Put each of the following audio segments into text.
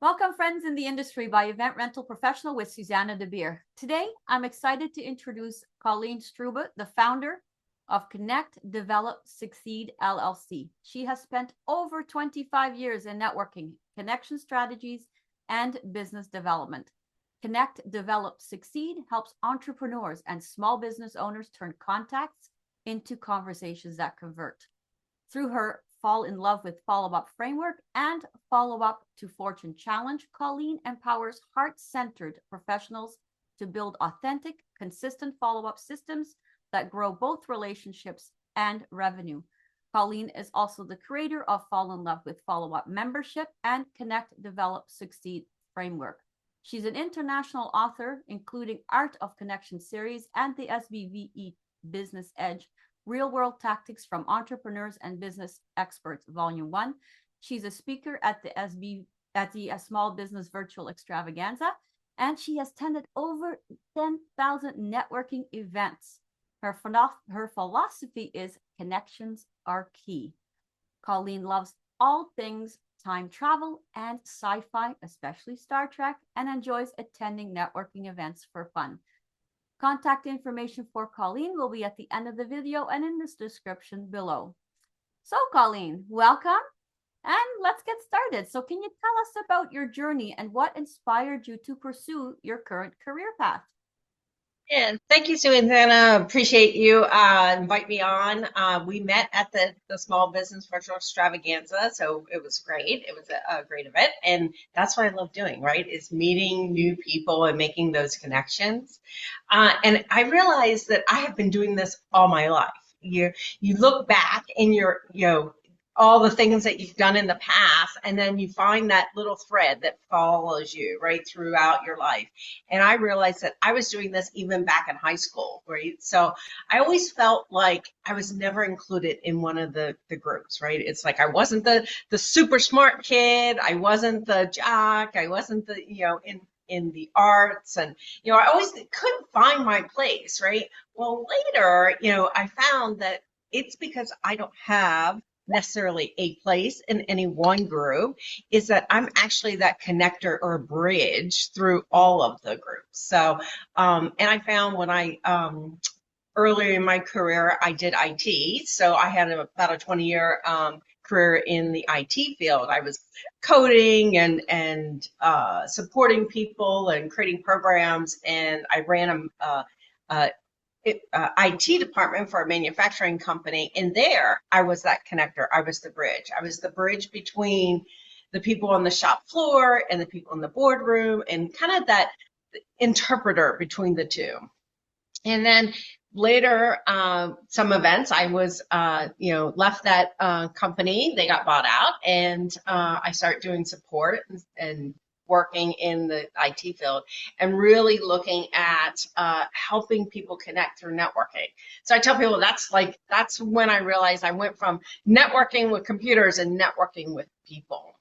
Welcome, friends in the industry by Event Rental Professional with Susanna De Beer. Today, I'm excited to introduce Colleen Strube, the founder of Connect, Develop, Succeed LLC. She has spent over 25 years in networking, connection strategies, and business development. Connect, Develop, Succeed helps entrepreneurs and small business owners turn contacts into conversations that convert. Through her Fall in Love with Follow-Up framework and Follow-Up to Fortune challenge, Colleen empowers heart-centered professionals to build authentic, consistent follow-up systems that grow both relationships and revenue. Colleen is also the creator of Fall in Love with Follow-Up membership and Connect, Develop, Succeed framework. She's an international author, including Art of Connection series and the SBVE Business Edge, Real-World Tactics from Entrepreneurs and Business Experts, Volume 1. She's a speaker at the Small Business Virtual Extravaganza, and she has attended over 10,000 networking events. Her philosophy is connections are key. Colleen loves all things time travel and sci-fi, especially Star Trek, and enjoys attending networking events for fun. Contact information for Colleen will be at the end of the video and in this description below. So Colleen, welcome, and let's get started. So can you tell us about your journey and what inspired you to pursue your current career path? Yeah, thank you, Susanna. Appreciate you invite me on. We met at the Small Business Virtual Extravaganza, so it was great. It was a great event, and that's what I love doing, right? Is meeting new people and making those connections. And I realized that I have been doing this all my life. You look back in your, all the things that you've done in the past, and then you find that little thread that follows you right throughout your life. And I realized that I was doing this even back in high school, right? So I always felt like I was never included in one of the groups, right? It's like I wasn't the super smart kid, I wasn't the jock, I wasn't the, in the arts, and I always couldn't find my place, right? Well, later, I found that it's because I don't have necessarily a place in any one group, is that I'm actually that connector or bridge through all of the groups. So, and I found when I, earlier in my career, I did IT. So I had about a 20-year career in the IT field. I was coding and supporting people and creating programs, and I ran a IT department for a manufacturing company, and there I was that connector. I was the bridge. I was the bridge between the people on the shop floor and the people in the boardroom, and kind of that interpreter between the two. And then later, some events, I was, left that company. They got bought out, and I started doing support and working in the IT field and really looking at helping people connect through networking. So I tell people that's when I realized I went from networking with computers and networking with people.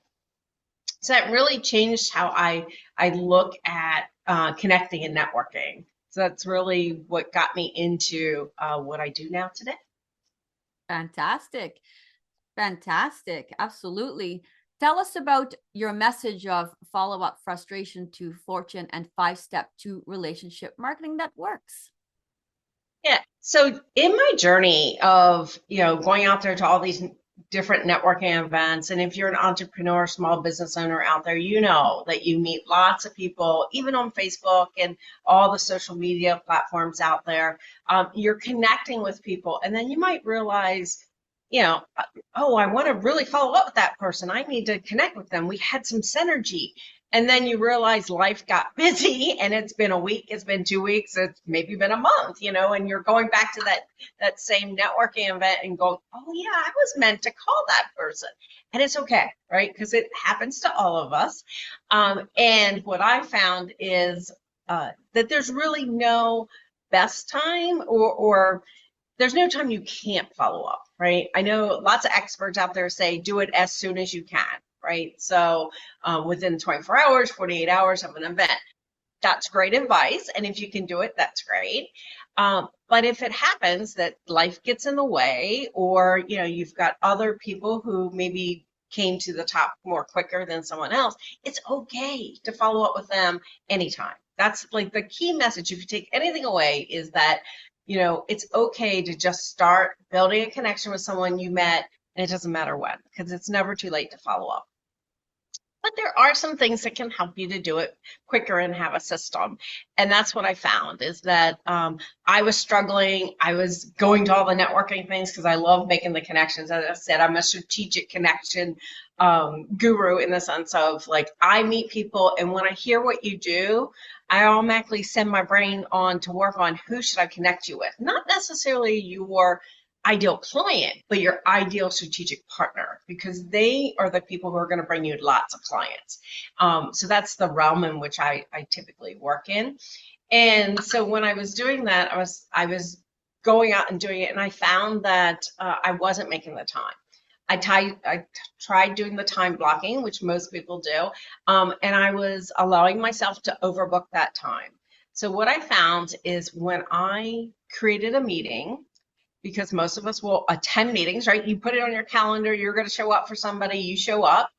So that really changed how I look at connecting and networking. So that's really what got me into what I do now today. Fantastic. Fantastic. Absolutely. Tell us about your message of follow-up frustration to fortune and 5-step to relationship marketing that works. Yeah. So in my journey of, going out there to all these different networking events, and if you're an entrepreneur, small business owner out there, you know that you meet lots of people, even on Facebook and all the social media platforms out there. You're connecting with people, and then you might realize, oh, I want to really follow up with that person. I need to connect with them. We had some synergy. And then you realize life got busy, and it's been a week, it's been 2 weeks, it's maybe been a month, and you're going back to that same networking event and go, oh yeah, I was meant to call that person. And it's okay, right? Because it happens to all of us. And what I found is that there's really no best time or there's no time you can't follow up, right? I know lots of experts out there say do it as soon as you can, right? So within 24 hours, 48 hours of an event. That's great advice. And if you can do it, that's great. But if it happens that life gets in the way, or, you've got other people who maybe came to the top more quicker than someone else, it's okay to follow up with them anytime. That's like the key message. If you take anything away, is that, you know, it's okay to just start building a connection with someone you met, and it doesn't matter when, because it's never too late to follow up. But there are some things that can help you to do it quicker and have a system. And that's what I found, is that I was struggling. I was going to all the networking things because I love making the connections. As I said, I'm a strategic connection guru, in the sense of, like, I meet people, and when I hear what you do, I automatically send my brain on to work on who should I connect you with. Not necessarily your ideal client, but your ideal strategic partner, because they are the people who are going to bring you lots of clients. So that's the realm in which I typically work in. And so when I was doing that, I was going out and doing it, and I found that I wasn't making the time. I tried doing the time blocking, which most people do, and I was allowing myself to overbook that time. So what I found is, when I created a meeting, because most of us will attend meetings, right? You put it on your calendar, you're going to show up for somebody, you show up.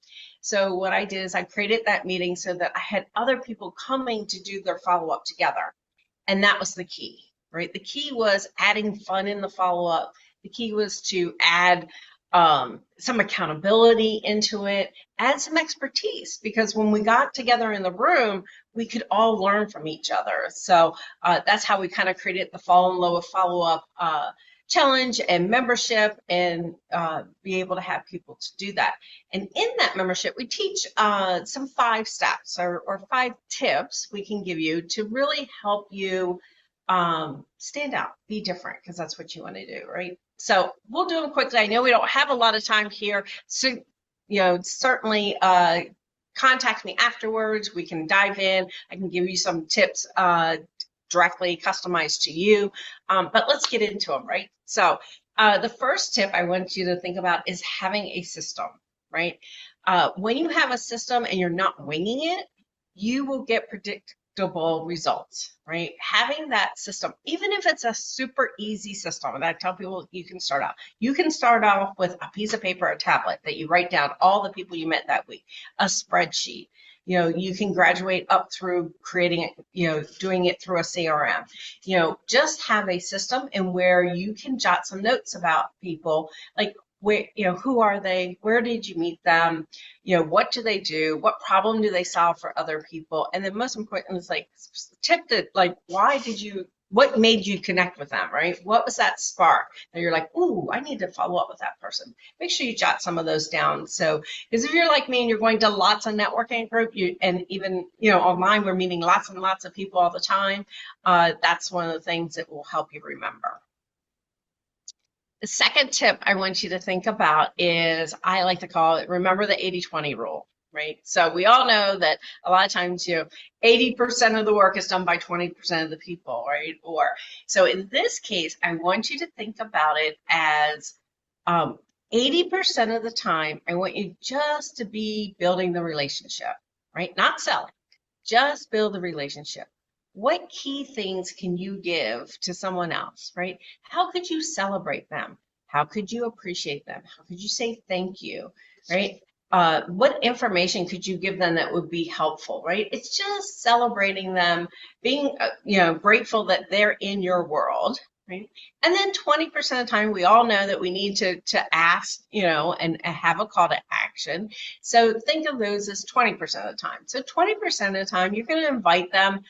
So what I did is I created that meeting so that I had other people coming to do their follow-up together. And that was the key, right? The key was adding fun in the follow-up. The key was to add some accountability into it, add some expertise, because when we got together in the room, we could all learn from each other. So that's how we kind of created the Fall in Love with Follow-Up challenge and membership, and be able to have people to do that. And in that membership, we teach some 5 steps or 5 tips we can give you to really help you stand out, be different, because that's what you want to do, right? So we'll do them quickly. I know we don't have a lot of time here, so, you know, certainly contact me afterwards. We can dive in. I can give you some tips directly customized to you, but let's get into them, right? So the first tip I want you to think about is having a system, right? When you have a system and you're not winging it, you will get predictable results, right? Having that system, even if it's a super easy system, and I tell people you can start off with a piece of paper, a tablet that you write down all the people you met that week, a spreadsheet. You know, you can graduate up through creating it, you know, doing it through a CRM. You know, just have a system and where you can jot some notes about people, like, where, you know, who are they? Where did you meet them? You know, what do they do? What problem do they solve for other people? And then most important is, like, tip that, like, what made you connect with them, right? What was that spark that you're like, ooh, I need to follow up with that person? Make sure you jot some of those down. So, because if you're like me and you're going to lots of networking group, and even, you know, online, we're meeting lots and lots of people all the time. That's one of the things that will help you remember. The second tip I want you to think about is, I like to call it, remember the 80-20 rule. Right? So we all know that a lot of times, you know, 80% of the work is done by 20% of the people, right? Or, so in this case, I want you to think about it as 80% of the time, I want you just to be building the relationship, right? Not selling, just build the relationship. What key things can you give to someone else, right? How could you celebrate them? How could you appreciate them? How could you say thank you, right? What information could you give them that would be helpful, right? It's just celebrating them, being, you know, grateful that they're in your world, right? And then 20% of the time, we all know that we need to ask, you know, and have a call to action. So think of those as 20% of the time. So 20% of the time, you're going to invite them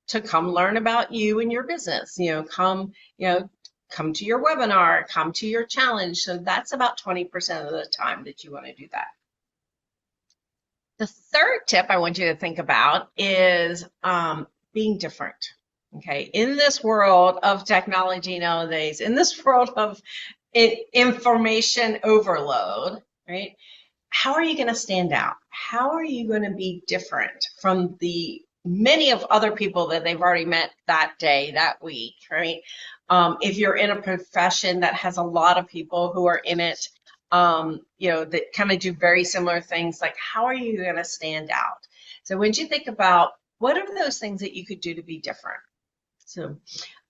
to come learn about you and your business, you know, come to your webinar, come to your challenge. So that's about 20% of the time that you want to do that. The third tip I want you to think about is being different, okay? In this world of technology nowadays, in this world of information overload, right? How are you going to stand out? How are you going to be different from the many of other people that they've already met that day, that week, right? If you're in a profession that has a lot of people who are in it, you know, that kind of do very similar things, like, how are you going to stand out? So when you think about what are those things that you could do to be different? So,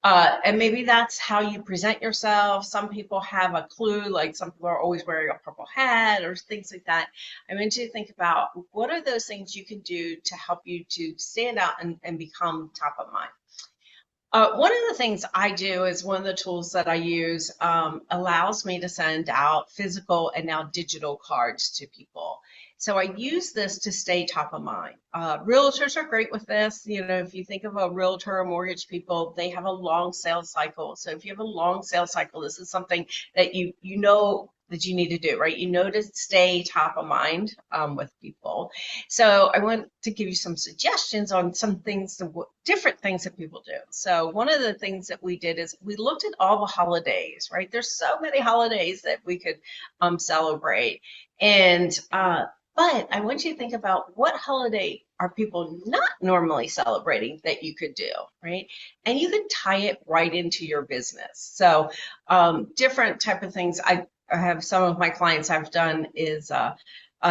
and maybe that's how you present yourself. Some people have a clue, like some people are always wearing a purple hat or things like that. I want you to think about what are those things you can do to help you to stand out and become top of mind. One of the things I do is one of the tools that I use allows me to send out physical and now digital cards to people. So I use this to stay top of mind. Realtors are great with this. You know, if you think of a realtor or mortgage people, they have a long sales cycle. So if you have a long sales cycle, this is something that you know that you need to do, right? You know, to stay top of mind with people. So I want to give you some suggestions on some things, different things that people do. So one of the things that we did is we looked at all the holidays, right? There's so many holidays that we could celebrate. And, but I want you to think about what holiday are people not normally celebrating that you could do, right? And you can tie it right into your business. So different type of things. I have some of my clients I've done is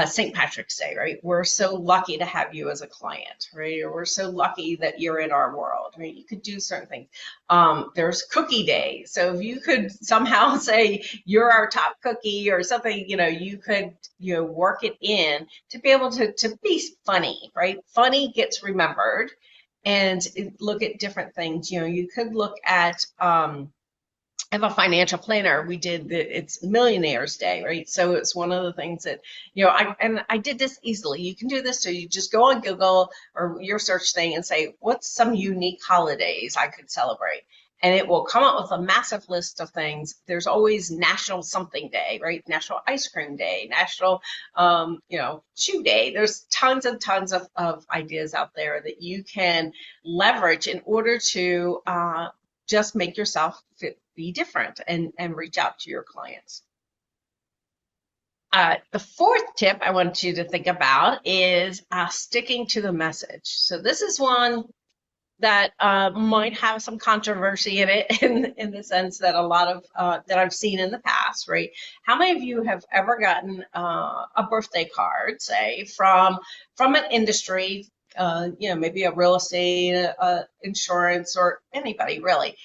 St. Patrick's Day, right? We're so lucky to have you as a client, right? Or we're so lucky that you're in our world, right? You could do certain things. There's Cookie Day. So if you could somehow say you're our top cookie or something, you know, you could, you know, work it in to be able to be funny, right? Funny gets remembered, and look at different things. You know, you could look at, I have a financial planner. We did it's Millionaires Day, right? So it's one of the things that, you know, I did this easily. You can do this. So you just go on Google or your search thing and say, what's some unique holidays I could celebrate? And it will come up with a massive list of things. There's always National Something Day, right? National Ice Cream Day, National, you know, Shoe Day. There's tons and tons of ideas out there that you can leverage in order to just make yourself be different and reach out to your clients. The fourth tip I want you to think about is sticking to the message. So this is one that might have some controversy in it, in the sense that a lot of that I've seen in the past, right? How many of you have ever gotten a birthday card, say from an industry, you know, maybe a real estate, insurance, or anybody really?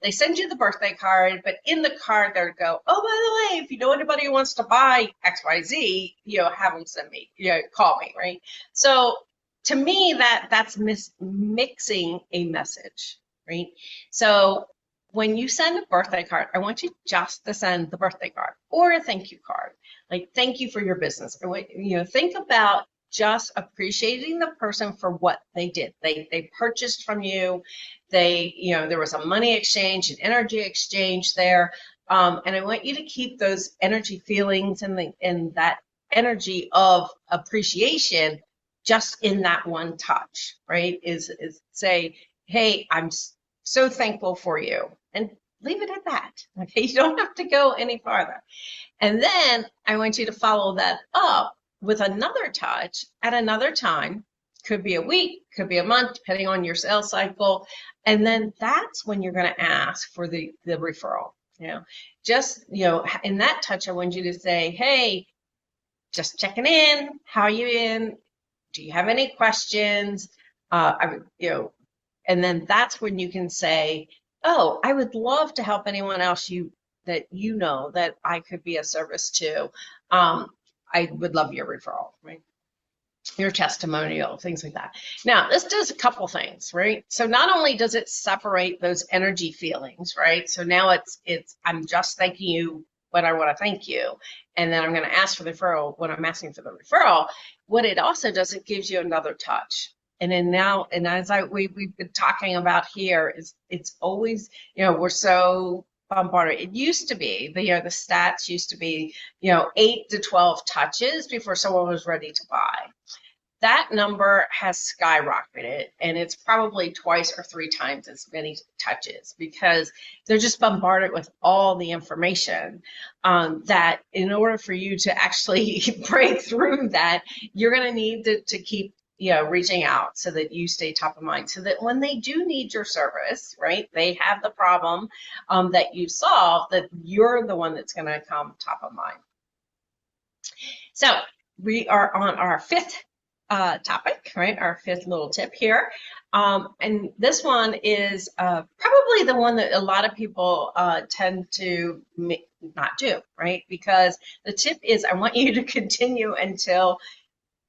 They send you the birthday card, but in the card they go, oh, by the way, if you know anybody who wants to buy XYZ, you know, have them send me, you know, call me, right? So to me, that's mixing a message, right? So when you send a birthday card, I want you just to send the birthday card or a thank you card. Like, thank you for your business. You know, think about just appreciating the person for what they did. They purchased from you. They, you know, there was a money exchange, an energy exchange there. And I want you to keep those energy feelings and that energy of appreciation just in that one touch, right? Is say, hey, I'm so thankful for you, and leave it at that. Okay, you don't have to go any farther. And then I want you to follow that up with another touch at another time. Could be a week, could be a month, depending on your sales cycle. And then that's when you're going to ask for the referral. You know, just, you know, in that touch, I want you to say, hey, just checking in. How are you in? Do you have any questions? You know, and then that's when you can say, oh, I would love to help anyone else that you know that I could be a service to. I would love your referral, right? Your testimonial, things like that. Now, this does a couple things, right? So not only does it separate those energy feelings, right? So now it's I'm just thanking you when I want to thank you, and then I'm going to ask for the referral when I'm asking for the referral. What it also does, it gives you another touch. And then now, and as we've been talking about here, is it's always, you know, we're so bombarded. It used to be, the stats used to be, 8 to 12 touches before someone was ready to buy. That number has skyrocketed, and it's probably twice or 3 times as many touches because they're just bombarded with all the information that in order for you to actually break through that, you're going to need to keep reaching out so that you stay top of mind, so that when they do need your service, right, they have the problem that you solve, that you're the one that's going to come top of mind. So we are on our 5th topic, right? Our fifth little tip here. And this one is probably the one that a lot of people tend to not do, right? Because the tip is I want you to continue until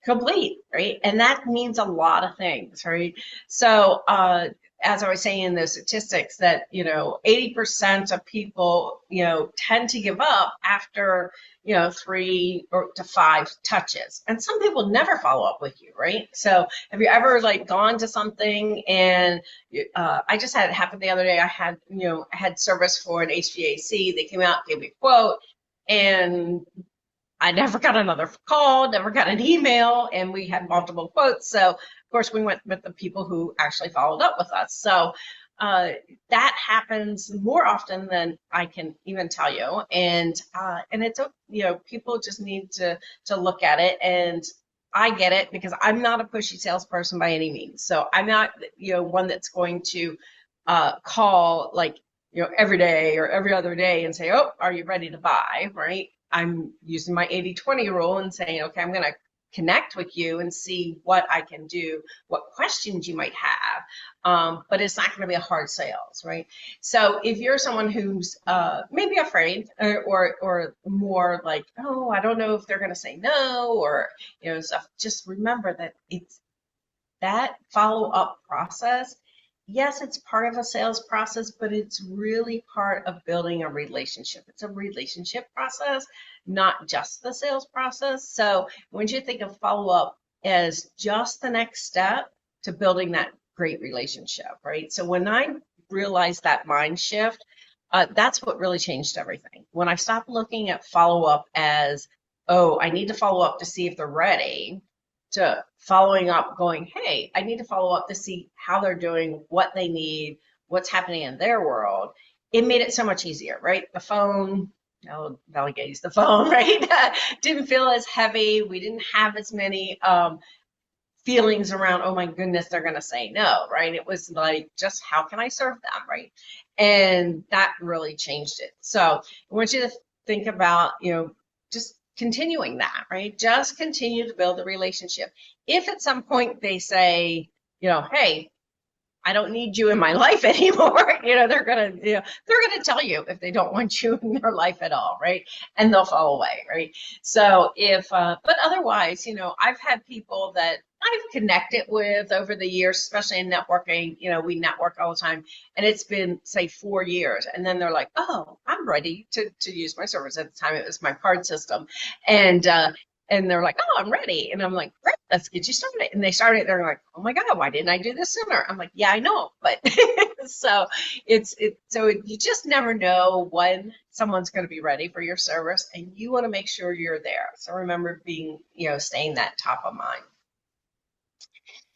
complete, right? And that means a lot of things, right? So, as I was saying in the statistics, that 80% of people tend to give up after 3 to 5 touches, and some people never follow up with you, right? So, have you ever like gone to something and I just had it happen the other day. I had service for an HVAC. They came out, gave me a quote, and I never got another call, never got an email, and we had multiple quotes. So, of course, we went with the people who actually followed up with us. So, that happens more often than I can even tell you. And it's people just need to look at it. And I get it because I'm not a pushy salesperson by any means. So I'm not one that's going to call like every day or every other day and say, oh, are you ready to buy, right? I'm using my 80-20 rule and saying, okay, I'm going to connect with you and see what I can do, what questions you might have. But it's not going to be a hard sales, right? So if you're someone who's maybe afraid or more like, oh, I don't know if they're going to say no or stuff, just remember that it's that follow-up process. Yes, it's part of a sales process, but it's really part of building a relationship. It's a relationship process, not just the sales process. So I want you to think of follow-up as just the next step to building that great relationship, right? So when I realized that mind shift, that's what really changed everything. When I stopped looking at follow-up as, oh, I need to follow up to see if they're ready, to following up going, hey, I need to follow up to see how they're doing, what they need, what's happening in their world. It made it so much easier, right? The phone, delegate use the phone, right? Didn't feel as heavy. We didn't have as many feelings around, oh my goodness, they're going to say no, right? It was like, just how can I serve them, right? And that really changed it. So I want you to think about, just continuing that, right? Just continue to build the relationship. If at some point they say, hey, I don't need you in my life anymore, they're gonna tell you if they don't want you in their life at all, right? And they'll fall away, right? So but otherwise, I've had people that I've connected with over the years, especially in networking. We network all the time, and it's been say 4 years, and then they're like, "Oh, I'm ready to use my service." At the time, it was my card system, and they're like, "Oh, I'm ready," and I'm like, "Great, let's get you started." And they started. They're like, "Oh my God, why didn't I do this sooner?" I'm like, "Yeah, I know, but so you just never know when someone's going to be ready for your service, and you want to make sure you're there. So remember being, staying that top of mind.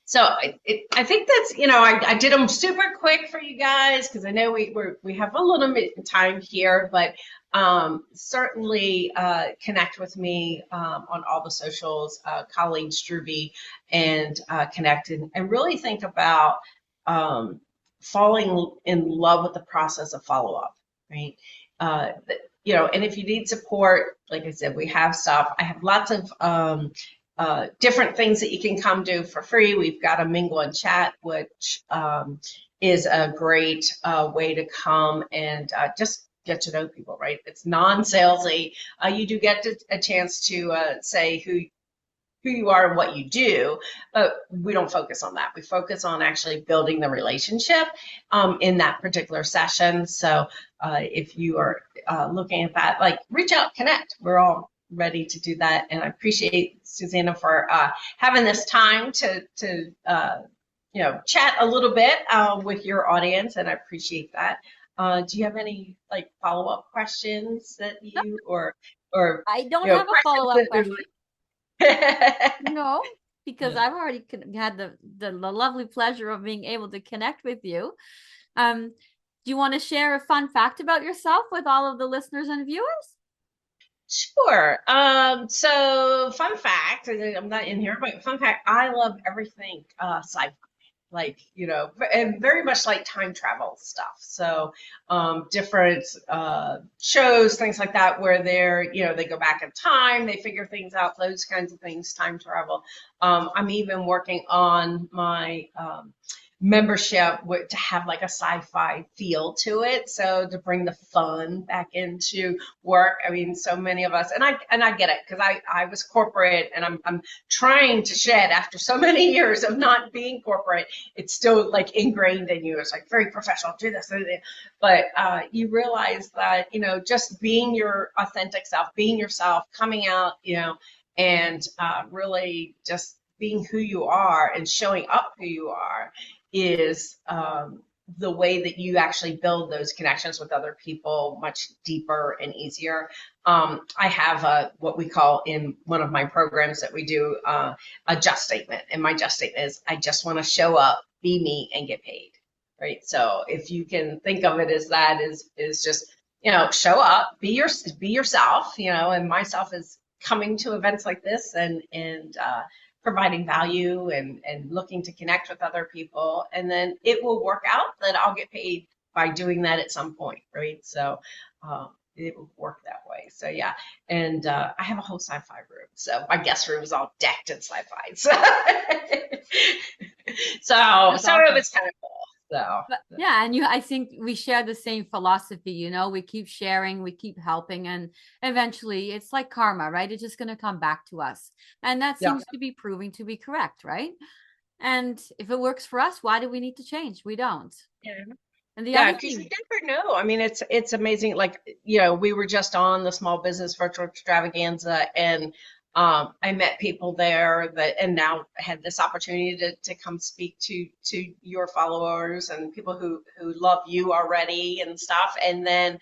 So I think that's, I did them super quick for you guys because I know we have a little bit of time here, but certainly connect with me on all the socials, Colleen Strube, and connect and really think about falling in love with the process of follow-up, right? And if you need support, like I said, we have stuff. I have lots of different things that you can come do for free. We've got a mingle and chat, which is a great way to come and just get to know people, right? It's non-salesy. You do get a chance to say who you are and what you do, but we don't focus on that. We focus on actually building the relationship in that particular session. So if you are looking at that, like reach out, connect. We're all ready to do that. And I appreciate Susanna for having this time to chat a little bit with your audience, and I appreciate that. Do you have any like follow-up questions that you or I don't have a follow-up question. Like... No, because I've already had the lovely pleasure of being able to connect with you. Do you want to share a fun fact about yourself with all of the listeners and viewers? Sure. So fun fact, I'm not in here, but fun fact, I love everything sci-fi. like, and very much like time travel stuff. So different shows, things like that, where they go back in time, they figure things out, those kinds of things, time travel. I'm even working on my membership to have like a sci-fi feel to it, so to bring the fun back into work. I mean, so many of us, and I get it, because I was corporate, and I'm trying to shed after so many years of not being corporate. It's still like ingrained in you. It's like very professional, do this, but you realize that just being your authentic self, being yourself, coming out, and really just being who you are and showing up who you are is the way that you actually build those connections with other people much deeper and easier. I have what we call, in one of my programs that we do, a just statement. And my just statement is, I just want to show up, be me, and get paid. Right. So if you can think of it as that, is just, show up, be yourself, and myself is coming to events like this, and providing value, and looking to connect with other people. And then it will work out that I'll get paid by doing that at some point, right? So it will work that way. So yeah, and I have a whole sci-fi room. So my guest room is all decked in sci-fi. So so That's some awesome. of it's kind of cool. So But yeah, and I think we share the same philosophy, we keep sharing, we keep helping, and eventually it's like karma, right? It's just going to come back to us. And that yeah. seems to be proving to be correct, right? And if it works for us, why do we need to change? We don't. Yeah. And the Yeah, other because you thing, never know. I mean, it's amazing. Like, we were just on the Small Business Virtual Extravaganza, and I met people there and now had this opportunity to come speak to your followers and people who love you already and stuff. And then,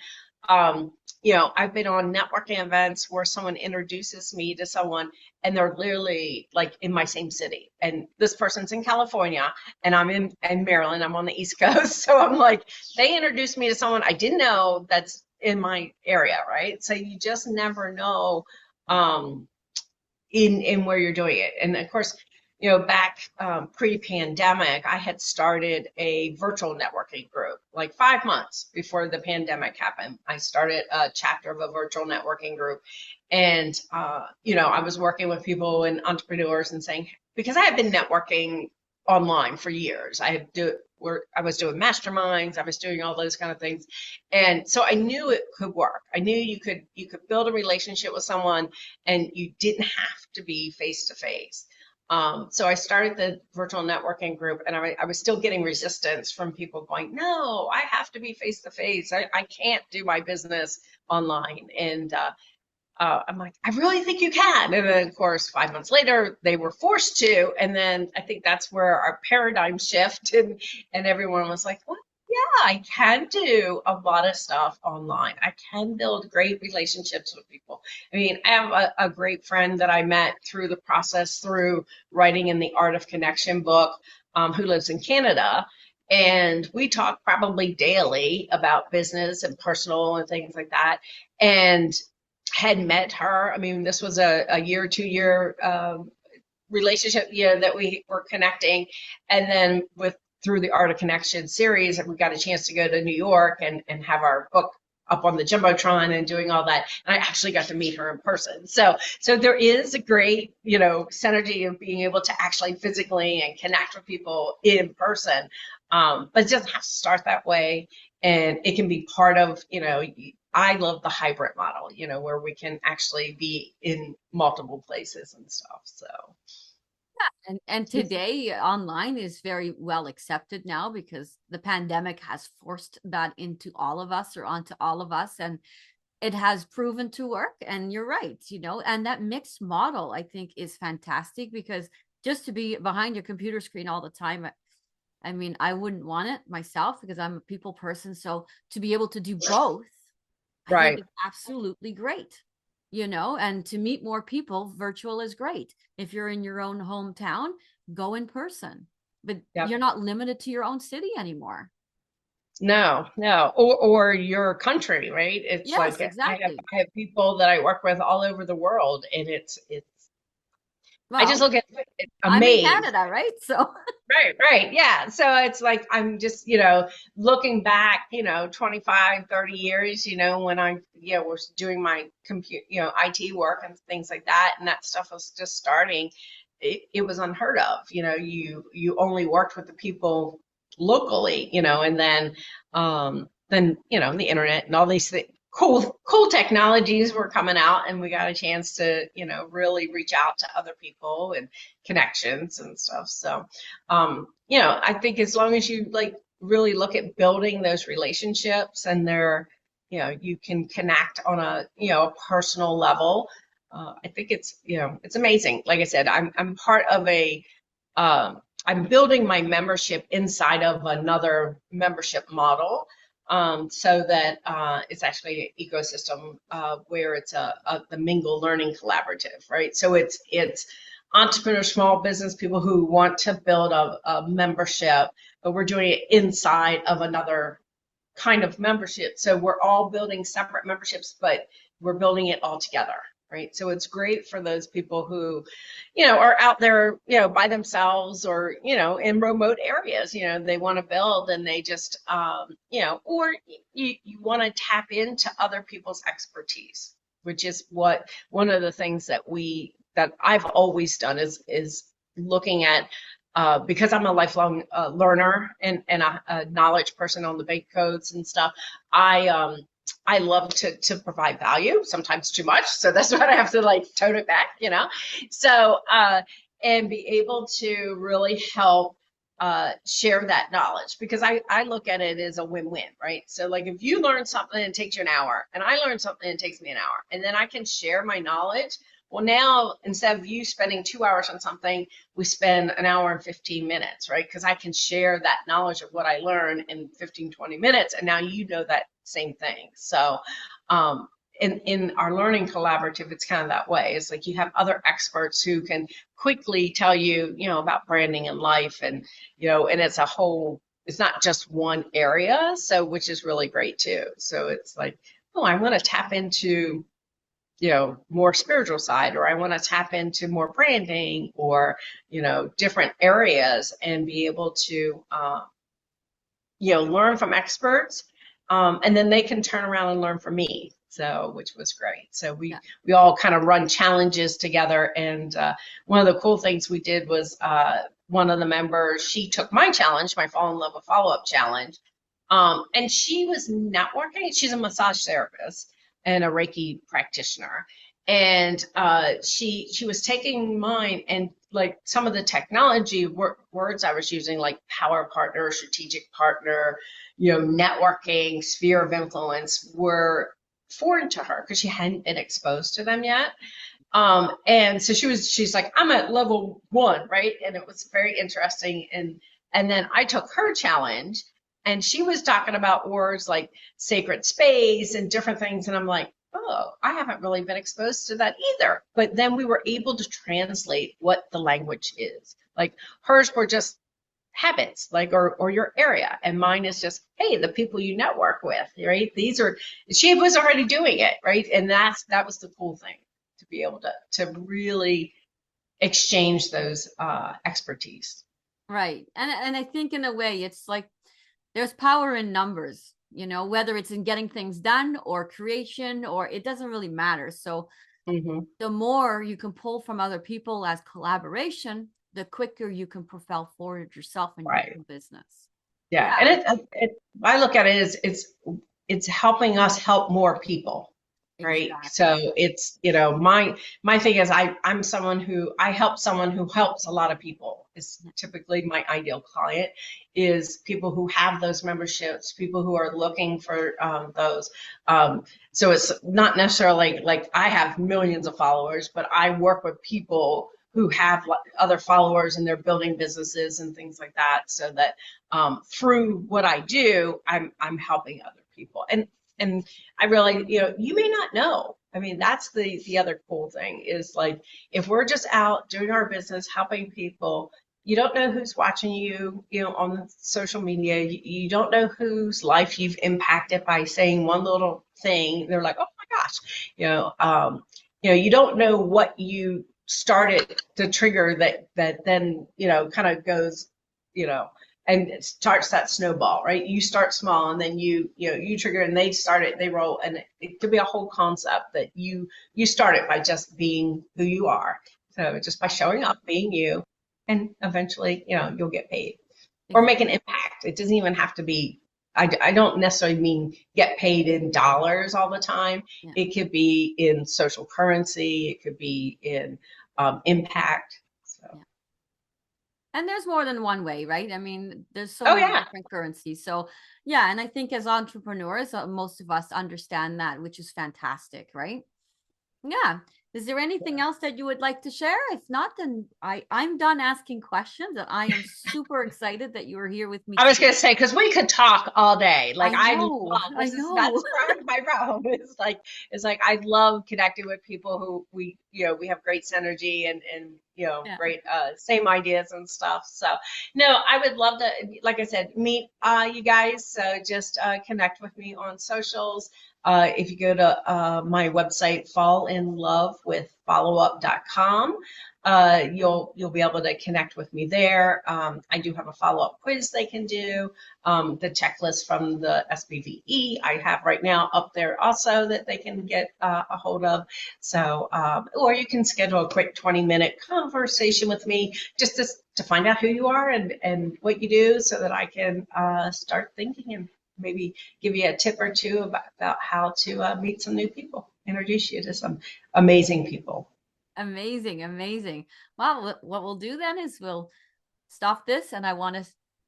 I've been on networking events where someone introduces me to someone, and they're literally like in my same city, and this person's in California, and I'm in Maryland. I'm on the East Coast. So I'm like, they introduced me to someone I didn't know that's in my area, right? So you just never know in where you're doing it. And of course, back pre-pandemic, I had started a virtual networking group like 5 months before the pandemic happened. I started a chapter of a virtual networking group, and I was working with people and entrepreneurs and saying, because I had been networking online for years, I was doing masterminds, I was doing all those kind of things, and so I knew it could work. I knew you could build a relationship with someone, and you didn't have to be face to face. So I started the virtual networking group, and I was still getting resistance from people going, no, I have to be face to face. I can't do my business online. And I'm like, I really think you can. And then, of course, 5 months later, they were forced to. And then I think that's where our paradigm shift, and everyone was like, well, yeah, I can do a lot of stuff online. I can build great relationships with people. I mean, I have a great friend that I met through the process, through writing in the Art of Connection book, who lives in Canada. And we talk probably daily about business and personal and things like that. And had met her. I mean, this was a year, 2 year relationship, that we were connecting. And then through the Art of Connection series, we got a chance to go to New York and have our book up on the Jumbotron and doing all that. And I actually got to meet her in person. So there is a great, synergy of being able to actually physically and connect with people in person. But it doesn't have to start that way. And it can be part of, I love the hybrid model, where we can actually be in multiple places and stuff. So and today online is very well accepted now because the pandemic has forced that into all of us, or onto all of us, and it has proven to work. And you're right, and that mixed model, I think, is fantastic, because just to be behind your computer screen all the time, I mean, I wouldn't want it myself, because I'm a people person. So to be able to do both, I think right. it's absolutely great, and to meet more people, virtual is great. If you're in your own hometown, go in person, but Yep. you're not limited to your own city anymore. No, no, or your country, right? It's Yes, like I have exactly. people that I work with all over the world, and it's I just Well, look at it I'm in amazed. Canada, right? So, Right. Yeah. So it's like I'm just, looking back, 25, 30 years, when I, was doing my IT work and things like that, and that stuff was just starting. It was unheard of. You only worked with the people locally, and then the internet and all these cool technologies were coming out, and we got a chance to, really reach out to other people and connections and stuff. So I think as long as you like really look at building those relationships and you can connect on a personal level. I think it's amazing. Like I said, I'm part of I'm building my membership inside of another membership model. So that it's actually an ecosystem where it's the Mingle Learning Collaborative, right? So it's entrepreneurs, small business people who want to build a membership, but we're doing it inside of another kind of membership. So we're all building separate memberships, but we're building it all together, right? So it's great for those people who, are out there, by themselves or, in remote areas, they want to build and they just, or you want to tap into other people's expertise, which is one of the things that I've always done is looking at because I'm a lifelong learner and a knowledge person on the bank codes and stuff. I love to provide value, sometimes too much. So that's what I have to like tone it back. So and be able to really help share that knowledge, because I look at it as a win-win, right? So like if you learn something and it takes you an hour, and I learn something and it takes me an hour, and then I can share my knowledge. Well, now instead of you spending 2 hours on something, we spend an hour and 15 minutes, right? Because I can share that knowledge of what I learned in 15, 20 minutes, and now you know that same thing. So in our learning collaborative, it's kind of that way. It's like you have other experts who can quickly tell you, about branding and life, and and it's not just one area, so which is really great too. So it's like, oh, I want to tap into more spiritual side, or I want to tap into more branding, or different areas, and be able to learn from experts, and then they can turn around and learn from me, so which was great. So yeah. we all kind of run challenges together, and one of the cool things we did was one of the members, she took my challenge, my Fall in Love with Follow-Up challenge, and she was networking. She's a massage therapist and a Reiki practitioner. And she was taking mine, and like some of the technology words I was using, like power partner, strategic partner, networking, sphere of influence, were foreign to her because she hadn't been exposed to them yet. And so she's like, I'm at level 1, right? And it was very interesting. And then I took her challenge, and she was talking about words like sacred space and different things. And I'm like, oh, I haven't really been exposed to that either. But then we were able to translate what the language is. Like hers were just habits, like, or your area. And mine is just, hey, the people you network with, right? She was already doing it, right? And that was the cool thing, to be able to really exchange those expertise. Right. And I think in a way it's like there's power in numbers, whether it's in getting things done or creation, or it doesn't really matter. So the more you can pull from other people as collaboration, the quicker you can propel forward yourself in your own business. Yeah. And I look at it as it's helping us help more people. Right. Exactly. So it's, my thing is I'm someone I help someone who helps a lot of people. Is typically my ideal client is people who have those memberships, people who are looking for those. So it's not necessarily like I have millions of followers, but I work with people who have other followers and they're building businesses and things like that. So that through what I do, I'm helping other people. And I really, you may not know. I mean, that's the other cool thing is like, if we're just out doing our business, helping people, you don't know who's watching you, on social media. You don't know whose life you've impacted by saying one little thing. They're like, oh my gosh, you don't know what you started to trigger that then, kind of goes, and it starts that snowball, right? You start small and then you trigger and they roll. And it could be a whole concept that you start it by just being who you are. So just by showing up, being you, and eventually, you'll get paid or make an impact. It doesn't even have to be, I don't necessarily mean get paid in dollars all the time. Yeah. It could be in social currency. It could be in impact. So. Yeah. And there's more than one way, right? I mean, there's so Oh, many yeah. different currencies. So yeah, and I think as entrepreneurs, most of us understand that, which is fantastic, right? Yeah. Is there anything else that you would like to share? If not, then I'm done asking questions, and I am super excited that you are here with me I was today. going to say, because we could talk all day. Like I know. that's part of my realm. It's like I love connecting with people who we have great synergy and Yeah. great same ideas and stuff. So no, I would love to, like I said, meet you guys. So just connect with me on socials. If you go to my website, fallinlovewithfollowup.com, you'll be able to connect with me there. I do have a follow-up quiz they can do. The checklist from the SBVE I have right now up there also that they can get a hold of. So, or you can schedule a quick 20-minute conversation with me just to find out who you are and what you do, so that I can start thinking and maybe give you a tip or two about how to meet some new people, introduce you to some amazing people. Amazing, amazing. Well, what we'll do then is we'll stop this, and I want to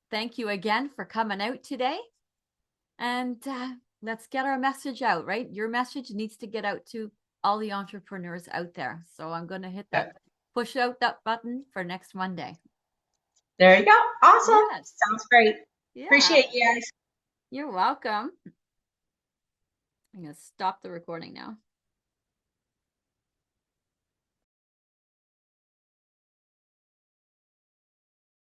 thank you again for coming out today. And let's get our message out, right? Your message needs to get out to all the entrepreneurs out there. So I'm going to hit that, push out that button for next Monday. There you go. Awesome. Yes. Sounds great. Yeah. Appreciate you guys. You're welcome. I'm going to stop the recording now.